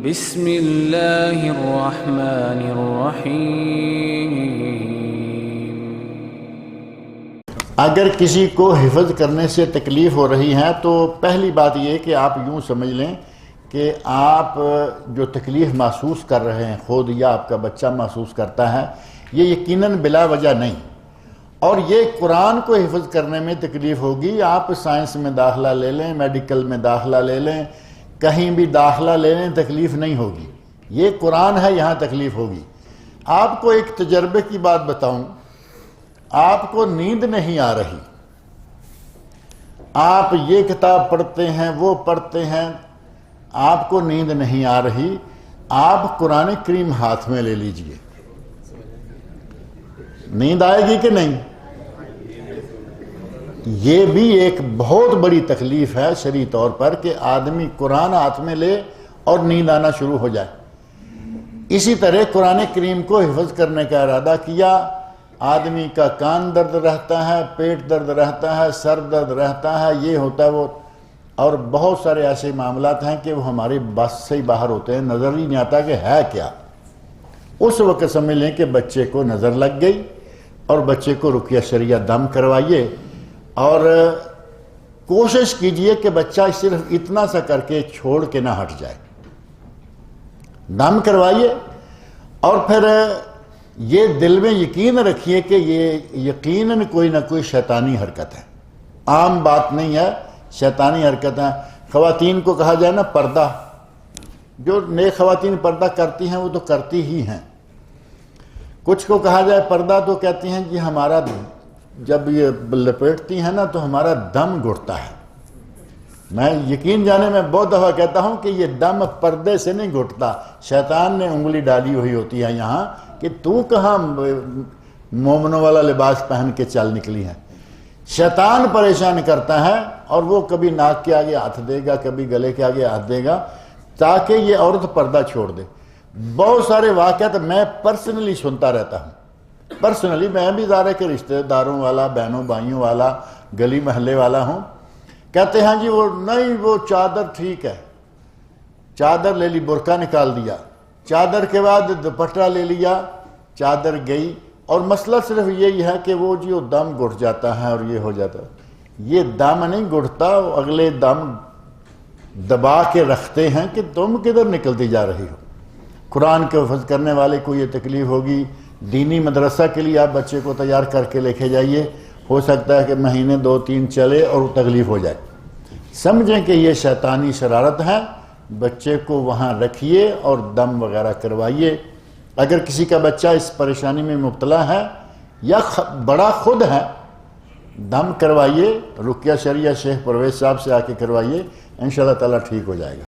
بسم اللہ الرحمن الرحیم۔ اگر کسی کو حفظ کرنے سے تکلیف ہو رہی ہے تو پہلی بات یہ کہ آپ یوں سمجھ لیں کہ آپ جو تکلیف محسوس کر رہے ہیں خود یا آپ کا بچہ محسوس کرتا ہے، یہ یقیناً بلا وجہ نہیں، اور یہ قرآن کو حفظ کرنے میں تکلیف ہوگی۔ آپ سائنس میں داخلہ لے لیں، میڈیکل میں داخلہ لے لیں، کہیں بھی داخلہ لے لیں، تکلیف نہیں ہوگی۔ یہ قرآن ہے، یہاں تکلیف ہوگی۔ آپ کو ایک تجربے کی بات بتاؤں، آپ کو نیند نہیں آ رہی، آپ یہ کتاب پڑھتے ہیں وہ پڑھتے ہیں، آپ کو نیند نہیں آ رہی، آپ قرآن کریم ہاتھ میں لے لیجئے، نیند آئے گی کہ نہیں؟ یہ بھی ایک بہت بڑی تکلیف ہے شرعی طور پر کہ آدمی قرآن ہاتھ میں لے اور نیند آنا شروع ہو جائے۔ اسی طرح قرآن کریم کو حفظ کرنے کا ارادہ کیا، آدمی کا کان درد رہتا ہے، پیٹ درد رہتا ہے، سر درد رہتا ہے، یہ ہوتا ہے وہ، اور بہت سارے ایسے معاملات ہیں کہ وہ ہمارے بس سے ہی باہر ہوتے ہیں، نظر ہی نہیں آتا کہ ہے کیا۔ اس وقت سمجھ لیں کہ بچے کو نظر لگ گئی اور بچے کو رقیہ شرعیہ دم کروائیے، اور کوشش کیجئے کہ بچہ صرف اتنا سا کر کے چھوڑ کے نہ ہٹ جائے، دم کروائیے، اور پھر یہ دل میں یقین رکھیے کہ یہ یقیناً کوئی نہ کوئی شیطانی حرکت ہے، عام بات نہیں ہے، شیطانی حرکت ہے۔ خواتین کو کہا جائے نا پردہ، جو نیک خواتین پردہ کرتی ہیں وہ تو کرتی ہی ہیں، کچھ کو کہا جائے پردہ تو کہتی ہیں کہ ہمارا جب یہ لپیٹتی ہیں نا تو ہمارا دم گھٹتا ہے۔ میں یقین جانے میں بہت دفعہ کہتا ہوں کہ یہ دم پردے سے نہیں گھٹتا، شیطان نے انگلی ڈالی ہوئی ہوتی ہے یہاں کہ تو کہاں مومنوں والا لباس پہن کے چل نکلی ہے۔ شیطان پریشان کرتا ہے، اور وہ کبھی ناک کے آگے ہاتھ دے گا، کبھی گلے کے آگے ہاتھ دے گا تاکہ یہ عورت پردہ چھوڑ دے۔ بہت سارے واقعات میں پرسنلی سنتا رہتا ہوں، پرسنلی میں بھی ادارے کے رشتہ داروں والا، بہنوں بھائیوں والا، گلی محلے والا ہوں، کہتے ہیں جی وہ نہیں، وہ چادر ٹھیک ہے، چادر لے لی، برقع نکال دیا، چادر کے بعد دوپٹہ لے لیا، چادر گئی، اور مسئلہ صرف یہی ہے کہ وہ جی وہ دم گھٹ جاتا ہے اور یہ ہو جاتا ہے۔ یہ دم نہیں گھٹتا، اگلے دم دبا کے رکھتے ہیں کہ تم کدھر نکلتی جا رہی ہو۔ قرآن کے حفظ کرنے والے کو یہ تکلیف ہوگی۔ دینی مدرسہ کے لیے آپ بچے کو تیار کر کے لے کے جائیے، ہو سکتا ہے کہ مہینے 2-3 چلے اور تکلیف ہو جائے۔ سمجھیں کہ یہ شیطانی شرارت ہے، بچے کو وہاں رکھیے اور دم وغیرہ کروائیے۔ اگر کسی کا بچہ اس پریشانی میں مبتلا ہے یا بڑا خود ہے، دم کروائیے، رقیہ شرعیہ شیخ پرویز صاحب سے آ کے کروائیے، انشاءاللہ تعالیٰ ٹھیک ہو جائے گا۔